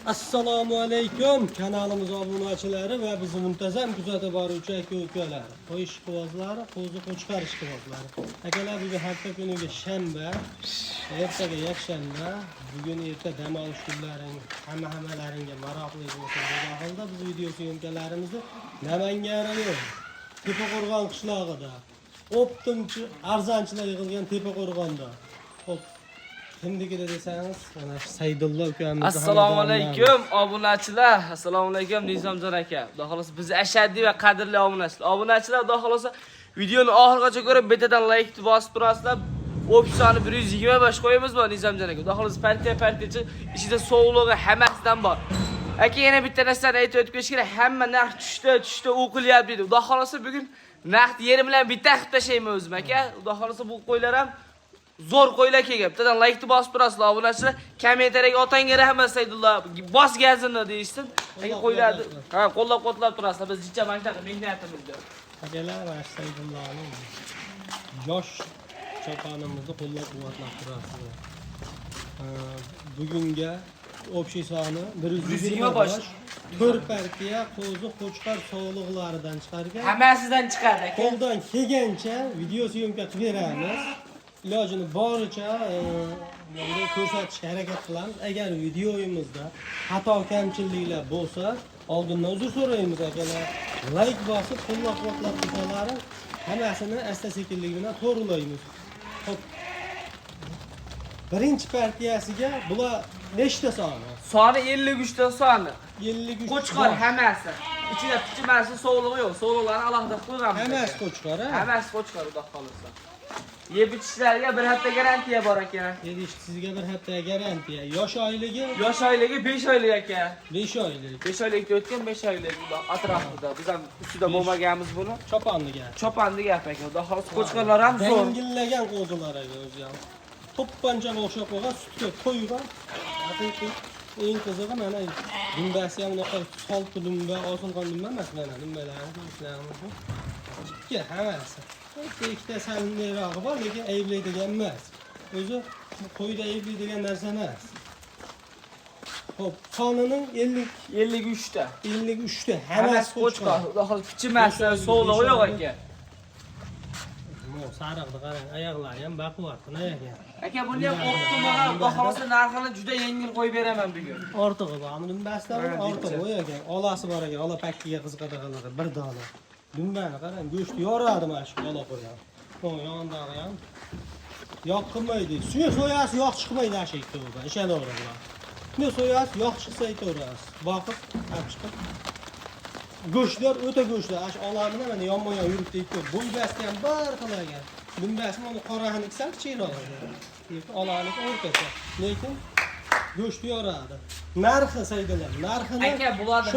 Assalomu alaykum kanalimiz obunachilari va bizni muntazam kuzatib boruvchi aka-ukalar, qo'y ishqibozlari, qo'zi qo'chqar ishqibozlari. Akalar, bugun hafta kuniga shanba, ertaga yakshanba, bugun erta dam olish kunlaring hammalaringga maroqli bo'lsin degan holda biz video syomkalarimizni Namanganning Tepaqo'rg'on qishlog'ida, optimchi arzonchilar yig'ilgan Tepaqo'rg'onda. Xo'p, kimligida desangiz, mana Saydullo ukamiz. Assalomu alaykum obunachilar. Assalomu alaykum Nizomjon aka. Xudo xolasa biz ashaddiy va qadrli obunachilar. Obunachilar, xudo xolasa videoni oxirigacha ko'rib, betadan like bosib turasizlar. Opsiyani 125 qo'yamizmi Nizomjon aka? Xudo xolasa partiya-partiyachi ichida sog'lig'i hammasidan bor. Aka, yana bitta narsani aytib o'tib ketish kerak. Hamma narx tushdi, u qilyapti dedi. Xudo xolasa bugun narx yeri bilan bitta qilib tashlayman o'zim aka. Xudo xolasa bu qo'ylar ham zo'r qo'ylar kelgan. Bittadan like bosib turasizlar obunachilar. Kommentariyaga otangga rahmat Saydullo. Bos gazini deyishsin. Aka qo'ylarni qo'llab-quvvatlab turasizlar. Biz jicha mana shunaqa mehnatimizda. Akalar, mana Saydulloning yosh choponimizni qo'llab-quvvatlab turasizlar. Bugunga общий soni 120 bosh. 4 partiya qo'zi qo'chqar sog'liqlaridan chiqargan. Hammasidan chiqadi aka. Qo'ldan kelgancha video syomka qilib beramiz. İlojini boricha ko'rsatishga harakat qilamiz. Agar videoyimizda xato kamchiliklar bo'lsa, oldindan uzr so'raymiz akalar. Like bosib, qo'llab-quvvatlab tursanlar, hammasini asta-sekinlik bilan to'g'rilaymiz. Xo'p. Birinchi partiyasiga bular nechta soni? Soni 53 ta soni. 53. Qo'chqar hammasi. Ichida pichmasi sog'lig'i yo'q. Sog'liqlarni alohida qo'yganmiz. Hammasi qo'chqar, ha? Hammasi qo'chqar, xudo xolasa. Yeb-ichishlarga bir hafta garantiya bor ekan. Sizga bir hafta garantiya. Yosh oyligi? Yosh oyligi 5 oylik aka. 5 oylik. 5 oylikda o'tgan 5 oylik atrofida. Biz ham ustida bo'lmaganmiz buni. Choponli gap. Choponli gap aka. Xudo xolasa qo'chqarlar ham zo'r. Dangillagan qo'zilar aka o'zi ham. To'ppanchaga o'xshab qo'ygan sutga to'ygan. Haqiqiy eng qizig'i mana dumbasi ham unaqa solti dumba, osilgan dumba emas, mana dumbalarni ko'rishlarimiz. Ikki hammasi. Ikkita salinroq bor, lekin ayblaydigan emas. O'zi qo'yda ayblaydigan narsa emas. Xo'p, sonining 53 ta. 53 ta. Hammasi qo'chqar. Xudo xolasa pichmasi, sog'lig'i yo'q aka. Sariqni qarang, oyoqlari ham baquvvat, ekan. Aka, buni ham o'qitmagan, xudo xolasa narxini juda yengil qo'yib beraman bugun. Ortig'i bor, dumbasidan ortig'i bor ekan. Olasi bor ekan, ola pakkiga qiziqadiganlar bir dona. Dumbani qarang, go'sht yoradi mana shu ola qo'ygan. Yonidagi ham yoq qilmaydi. Suya so'yasiz, yoq chiqmaydi ashakda bu. Ishonaveringlar. Shuni so'yasiz, yoq chiqsa aytaverasiz. Boqib, olib chiqib. Go'shtlar o'ta go'shtlar. Ash olamini mana yonma-yon yuribdi ekan. Bo'ybasi ham bir xil ekan. Dumbasi mana qorani sal kichikroq edi. Olani o'rtasi. Lekin go'sht yoradi. Narxi Saydullo, narxini aka bularni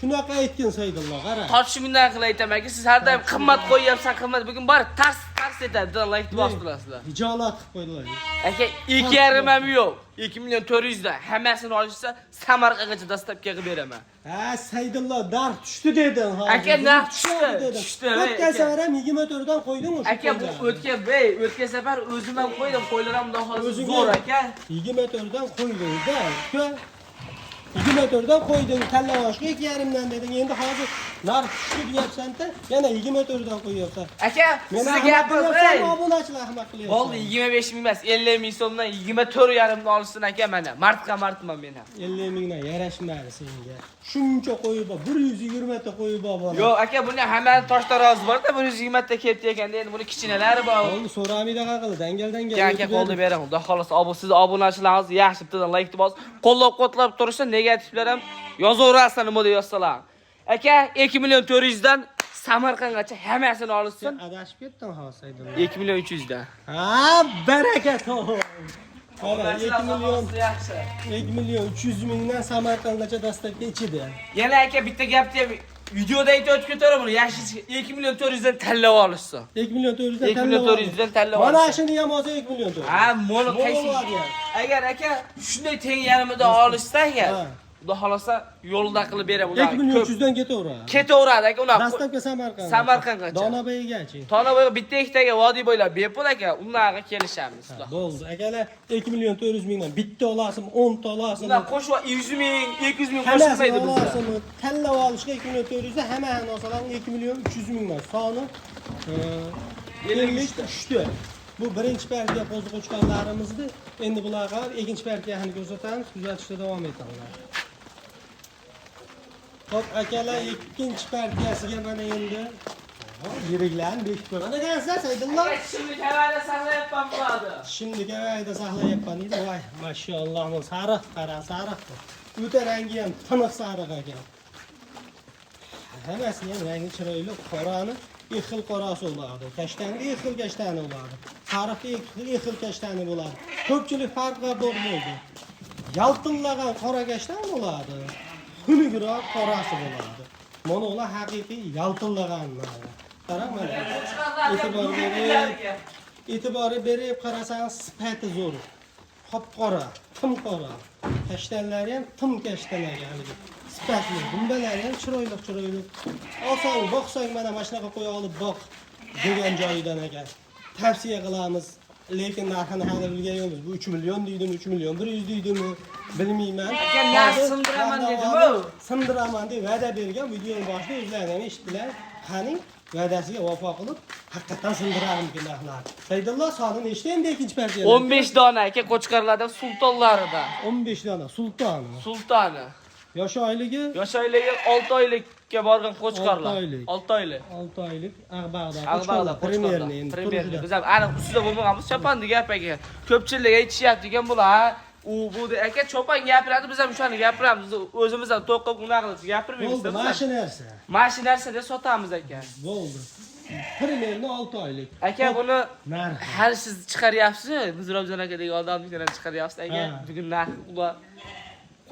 shunaqa aytgan Saydullo, qarang. Tortishimdan qilib aytaman aka, siz har doim qimmat qo'yyapsiz, qimmat. Bugun bor tars etadi, like bosib turasizlar. Hijolat qilib qo'ydilar. Aka 2,5 ham yo'q. 2 million 400 dan hammasini olishsa Samarqandgacha dastlabki qilib beraman. Ha, Saydullo narx tushdi dedim hozir. Aka narx tushdi. O'tgan safar ham 24 dan qo'ydim o'sha. Aka bu o'tgan safar o'zim ham qo'ydim, qo'ylar ham hozir zo'r aka. 24 dan qo'ydim-da. 24 dan qo'ydim, tanlashga 2,5 dan deding. Endi hozir narx tushdi deyapsan-da, yana 24 dan qo'yapsan. Aka, sizga gapim obunachilar ahmoq qilyapti. Bo'ldi, 25 ming emas, 50 ming so'mdan 24,5 dan olsin aka mana. Martman men ham. 50 mingdan yarashmadi senga. Shuncha qo'yib bor, 120 ta qo'yib bor. Yo'q aka, buni hammani toshda rozi bor-da, 120 ta kelibdi ekan. Endi buni kichkinalari bor. Endi so'ramaydi qaqili, dangaldan aka qo'lda beraman. Xudo xolasa, siz obunachilaringiz yaxshi bittadan like bosib, qo'llab-quvvatlab turishsa, negativlar ham yozaverasizlar, nima deb yozsalar. Aka 2 million 400 dan Samarqandgacha hammasini olsin. Adashib ketdim hozir Saydullo. 2 million 300 dan. Ha, barakat o'g'il. Mana 2 million 300 mingdan Samarqandgacha dastlabki ichida. Yana aka bitta gapni videoda aytib o'tib ketaman buni. Yaxshi 2 million 400 dan tanlab olishsa. 2 million 400 dan 2 million 400 dan tanlab olishsa. Mana shuni ham olsa 2 million 400. Ha, mo'l qaysi? Agar aka shunday teng yarimida olishsa aka, Xudo xolasa yo'lda qilib beradi ular. 2300 dan ketaveradi. Ketaveradi aka ular. Dastlabki Samarqand. Samarqandgacha. Donaboygacha. Tonoboyga bitta ikkitaga vodiy bo'ylab bepul aka, ularga kelishamiz. Bo'ldi. Akalar 2 million 400 mingdan bitta olasizmi, 10 ta olasizmi? Ular qo'shib 100 ming, 200 ming qo'shilmaydi bizda. Olasizmi? Tanlab olishga 2 million 400 da hamma olsalar 2 million 300 mingdan. Soni 53 ta. Bu birinchi partiya qo'ziquvchilarimizni. Endi bularga ikkinchi partiyani ko'rsatamiz, kuzatishda davom etamiz. Xo'p, akalar ikkinchi partiyasiga mana endi yiriklarni bekitib qo'ygan ekansizlar, Saydullo. Şimdi kavayda saqlayapman bo'ladi. Şimdi kavayda saqlayapman deydi. Voy, mashalloh, bu sariq, qara sariq. O'ta rangi ham tiniq sariq ekan. Hammasi ham rangi chiroyli, qorani ikki xil qorasi bo'ladi. Kashtani ikki xil kashtani bo'ladi. Sariq ikki xil kashtani bo'ladi. Ko'pchilik farqlar bor bo'ldi. Yaltınlagan qora kashtan bo'ladi. Xunukroq qorasi bo'ladi. Mana ular haqiqiy yaltınlaganlar. Qarang mana. E'tibor berib qarasangiz sifati zo'r. Qop-qora, tim qora. Kashtanlari ham tim kashtalar ya'ni. Sifatli, dumbalari ham chiroyli. Olsang, boqsang mana shunaqa qo'ya olib boq degan joyidan ekan. Tavsiya qilamiz. Lekin narxini hali bilmaymiz. Bu 3 million deydimi, 3 million 100 deydimi bilmayman. Aka narx sindiraman dedim-ku. Sindiraman deb va'da bergan videoning boshida o'zlari ham eshitdilar. Qani va'dasiga vafo qilib, haqiqatan sindirarmikin narxlar. Saydullo sonini eshitdi endi ikkinchi partiyada. 15 dona aka qo'chqarlardan sultonlaridan. 15 dona sulton. Sultoni. Yosh oyligi? Yosh oyligi 6 oylikka borgan qo'chqarlar. 6 oylik. 6 oylik Ag'bag'da. Ag'bag'da Premyerni endi. Premyerni. Biz ham aniq ustida bo'lmaganmiz, chopandi gap aka. Ko'pchilik aytishyapti ekan bular. U bu aka cho'pan gapiradi, biz ham shuni gapiramiz. O'zimiz ham to'qib unaqa qilib gapirmaymiz. Bo'ldi, mashina narsa. Mashina narsa deb sotamiz aka. Bo'ldi. Premyerni 6 oylik. Aka buni narxi. hali siz chiqaryapsiz, Muzrobjon aka degan odamnikidan chiqaryapsiz aka. Bugun narx ular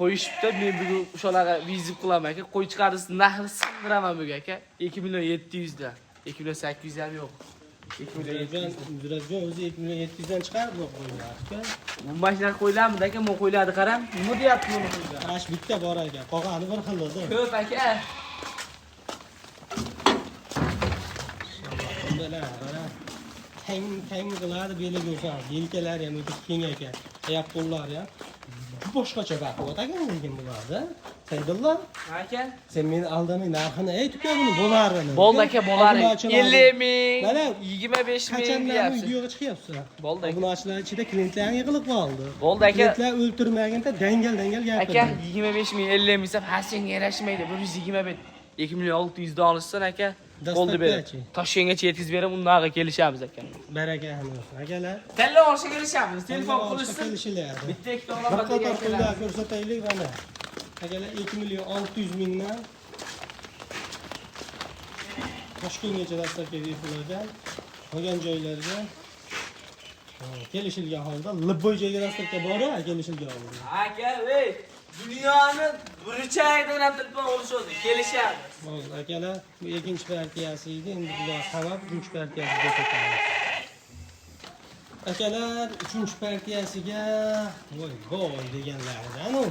qo'yishibdi, men bugun o'shalarga vizib qilaman aka. Qo'y chiqarsiz, narxini sindiraman bugun aka. 2 million 700 dan. 2 million 800 ham yo'q. 2 million 700. Muzrobjon o'zi 2 million 700 dan chiqarib qo'ygan. Bu mashina qo'ylarmidi aka, men qo'ylarni qarang. Nima deyapti buni qo'ylar? Ash bitta bor ekan. Qolgani bir xilda. Ko'p aka. Teng qiladi beli go'zal. Yelkalari ham o'ta keng ekan. Oyoq qo'llari ham boshqacha baquvvat ekan lekin bularda. Saydullo, Aka, sen meni aldamay narxini aytib-ku buni bo'larini. bo'ldi aka, bo'ladi. 50 ming, Mana 25 ming qachondan deyapsiz. videoga chiqyapsiz? Bo'ldi aka. Obunachilar ichida klientlar yig'ilib qoldi. Bo'ldi aka. Klientlar o'ltirmaganda dangal gapirdi. Aka 25 ming 50 ming desa ha senga yarashmaydi. 125 2 million 600 dan olishsan aka. Bo'ldi berib. Toshkentgacha yetkazib berib, undaga kelishamiz aka. Baraka hamma. Akalar, Tanlab olishga kelishamiz. Telefon qilishsin. kelishiladi. Bitta ikkita Bir olaman qator degan pullar ko'rsataylik mana. Akalar 2 million 600 mingdan Toshkentgacha dastlabki bepullardan qolgan joylarga kelishilgan holda Libboy joyga dastlabki bora kelishilgan holda. Aka, ey, dunyoni burchagidan ham telefon olishadi, kelishadi. Bo'ldi, akalar, bu ikkinchi partiyasi edi, endi bular hamma uchinchi partiyasiga ketamiz. Akalar, uchinchi partiyasiga voy deganlaridan u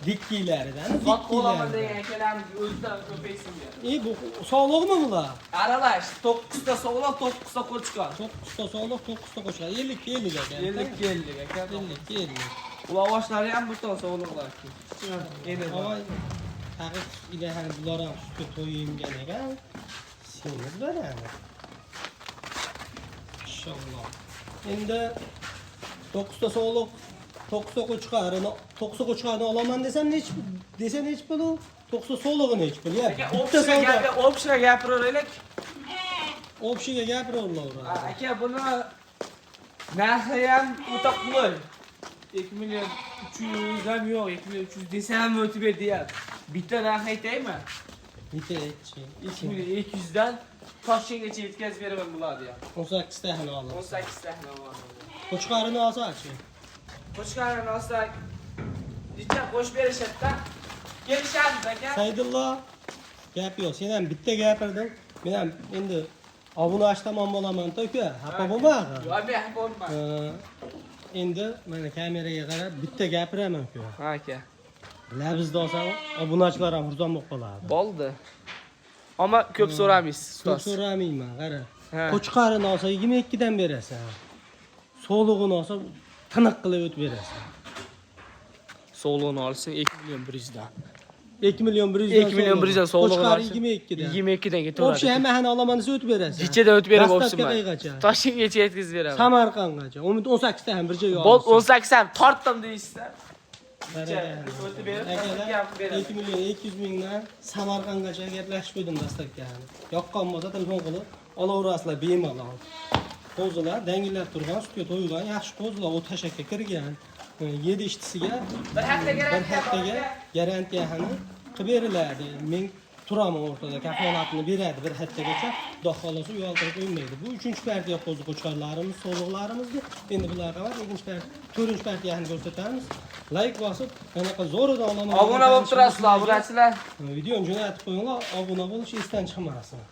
dikkilaridan Vaqt olaman degan akalarimiz o'zidan ko'paysin degan. Bu sog'liqmi bular? Aralash, 9 ta sog'loq, 9 ta qo'chqor. 9 ta sog'liq, 9 ta qo'shlar. 50 aka. 50 aka. 50. Ular oshlari ham bir ton sog'liqlar. Endi Voy, taqiq ila ham bular ham sutga to'yingan ekan. Semizlar yani. Inshaalloh. Endi 9 ta sog'liq 9 ta qo'chqarni olaman desam nech pul u? 9 ta sog'lig'ini nech pul? aka, opsiya gapiraveraylik. Opsiyaga gapiraverlar. Aka, buni narxi ham o'ta qulay. 2 million 300 ham yo'q, 2 million 300 desam o'tib deyapti. Bitta narx aytaymi? Bitta aytchi. 2 million 200 dan Toshkentgacha yetkazib beraman bularni ham. 18 ta ham oladi. 18 ta ham oladi. Qo'chqarini olsa-chi? Qo'chqarini olsak, necha qo'shib berishadi-da? Kelishamiz aka. Saydullo, gap yo'q. Sen ham bitta gapirding. Men ham endi obunachi tomon bo'laman-da, uka. Xafa bo'lmag'in. Yo'q, men xafa bo'lmayman. Endi mana kameraga qarab bitta gapiraman, uka. Aka. Labizda olsam, obunachilar ham xursand bo'lib qoladi. Bo'ldi. Ammo ko'p so'ramaysiz, Ko'p ustoz. so'ramayman, qara. Ha. Qo'chqarini olsa 22 dan berasan. So'lig'ini olsa tiniq qilib o'tib berasan. Sog'lig'ini olsang 2 million 100 dan. 2 million 100 dan. 2 million 100 dan sog'lig'ini Qo'chqari olsang 22 dan. 22 dan ketaveradi. O'sha hamma olaman desa o'tib berasan. Kechadan o'tib beraman Dastlabki o'psin. qaygacha. Toshkentgacha yetkazib beraman. Samarqandgacha. 18 ta ham bir joyga Bol olsin. 18 ham tortdim deysizlar. O'tib berib, 2 million 200 mingdan Samarqandgacha gaplashib qo'ydim dastlabki. Yoqqan bo'lsa telefon qilib olaverasizlar bemalol. Qo'zilar dangillab turgan, sutga to'ygan, yaxshi qo'zilar o tashakka kirgan. 7 ishtisiga bir haftaga garantiyani qilib beriladi. Men turaman o'rtada, kafolatini beradi bir haftagacha. Xudo xolasa uyaltirib qo'ymaydi. Bu 3-partiya qo'zi qo'chqarlarimiz, so'liqlarimizni endi bularga var, 4-partiyani ko'rsatamiz. Like bosib, qanaqa zo'ridan olaman. Obuna bo'lib turasizlar, obunachilar. Videoni jo'natib qo'yinglar, obuna bo'lish esdan chiqmasin.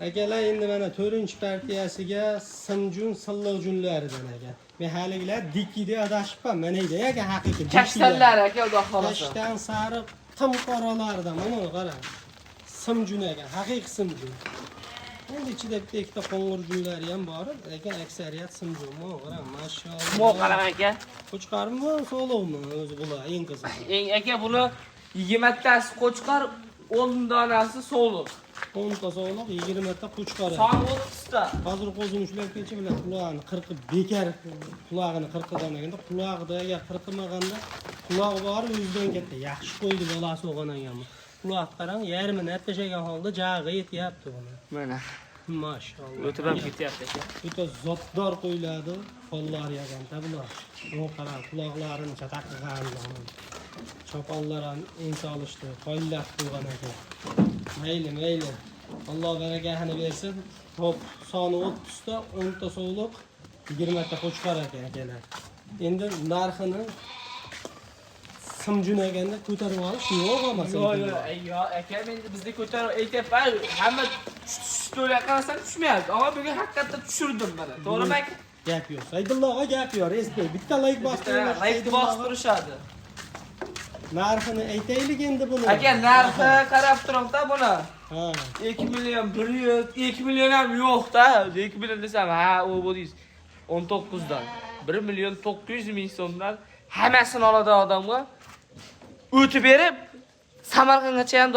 Akalar endi mana 4-partiyasiga Simjun Silliqjunlaridan ekan. Men haligilar dikida adashibman. Mana edi aka haqiqiy. Kashtanlar aka, xudo xolasa. Kashtan sariq tim qoralardan mana qarang. Simjun ekan, haqiqiy Simjun. Endi ichida bitta ikkita qo'ng'ir junlari ham bor, lekin aksariyat Simjun. Mana qarang, mashalloh. Mo qarang aka. Qo'chqarmi, so'liqmi o'zi bular eng qizig'i. Eng aka buni 20 tasi qo'chqar, 10 donasi so'liq. 10 ta so'liq, 20 ta qo'chqar. Son 30 ta. Hozir qo'zini ushlab ketchi bilan qulog'ini qirqib bekar qulog'ini qirqidan deganda qulog'ida agar qirqilmaganda qulog'i bor yuzdan katta yaxshi qo'ydi bolasi o'g'anan ham. Quloq qarang, yarmini tashagan holda jag'i yetyapti buni. Mana. Mashalloh. O'tib ham ketyapti aka. O'ta zotdor qo'yiladi, qo'llar yaganda bular. Bu qarang, quloqlarini chataq qilgan. Choponlar ham ensa olishdi, qo'llab qo'ygan ekan. Mayli. Alloh barakasini bersin. Top soni 30 ta, 10 ta so'liq, 20 ta qo'chqar ekan akalar. Endi narxini Simjun eganda ko'tarib olish yo'q emas. Yo'q, aka men bizda ko'tarib aytyapman, hamma to'la qarasam tushmayapti. Ammo bugun haqiqatda tushirdim mana. To'g'rimi aka? Gap yo'q. Saydulloga gap yo'q. Respekt. Bitta like bostirib, like bosib turishadi. Narxini aytaylik endi buni. Aka narxi qarab turibda buni. Ha. 2 million 100, 2 million ham yo'q-da. 2 million desam, ha, u bo'ldingiz. 19 dan 1 million 900 ming so'mdan hammasini oladi odamga. O'tib berib, Samarqandgacha ham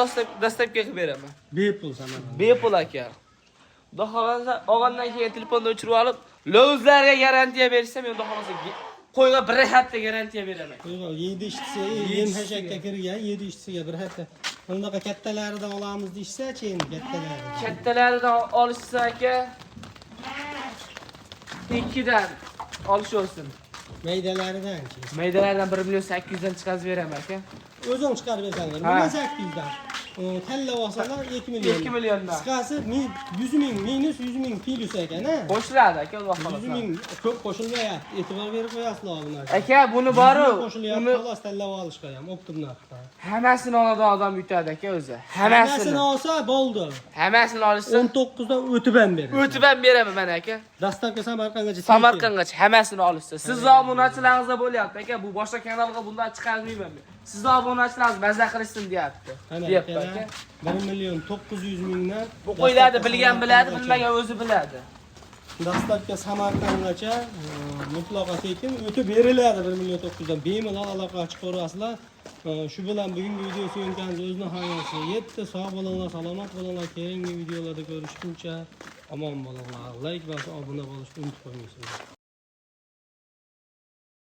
dastlabki qilib beraman. Bepul Samarqand. Bepul aka. Xudo xolasa olgandan keyin telefonda o'chirib olib, lozlarga garantiya bersam, men xudo xolasa qo'yga bir hafta garantiya beraman. Qo'yga 7 ishtisi, yem hashakka kirgan 7 ishtisiga bir hafta. Bunaqa kattalaridan olamiz deysa-chi endi kattalaridan. Kattalaridan olishsa aka 2 dan olish olsin. Maydalaridan-chi. Maydalardan 1 million 800 dan chiqarib beraman aka. O'zing chiqarib bersangiz, Ha. 800 dan. Talla olsalar 2 million. 2 milliondan. Qisqasi 100 ming minus 100 ming plus ekan-a. Qo'shiladi aka, xudo 100 xolasa. ming ko'p qo'shilmayapti. E'tibor berib qo'yasizlar buni. Aka, buni boru, qo'shilyapti, uni xolos tanlab olishga ham optim narxda. hammasini oladi odam yutadi aka o'zi. Hammasini Hammasini. olsa bo'ldi. Hammasini olishsa 19 dan o'tib ham beradi. o'tib ham beraman mana aka. Dastlabki Samarqandgacha. Samarqandgacha hammasini olishsa. Sizni obunachilaringizda bo'lyapti aka, bu boshqa kanalga bundan chiqarmayman men. Sizni obunachilaringiz maza qilishsin deyapti. Deyapti aka. 1 million 900 mingdan Bu qo'yiladi, bilgan biladi, bilmagan o'zi biladi. Dastlabki Samarqandgacha mutlaqo tekin o'tib beriladi 1 million 900 dan. Bemalol aloqa chiqarasizlar. Shu bilan bugungi video suyonkamiz o'z nihoyasiga yetdi. Sog' bo'linglar, salomat bo'linglar. Keyingi videolarda ko'rishguncha omon bo'linglar. Like va obuna bo'lishni unutmaysiz.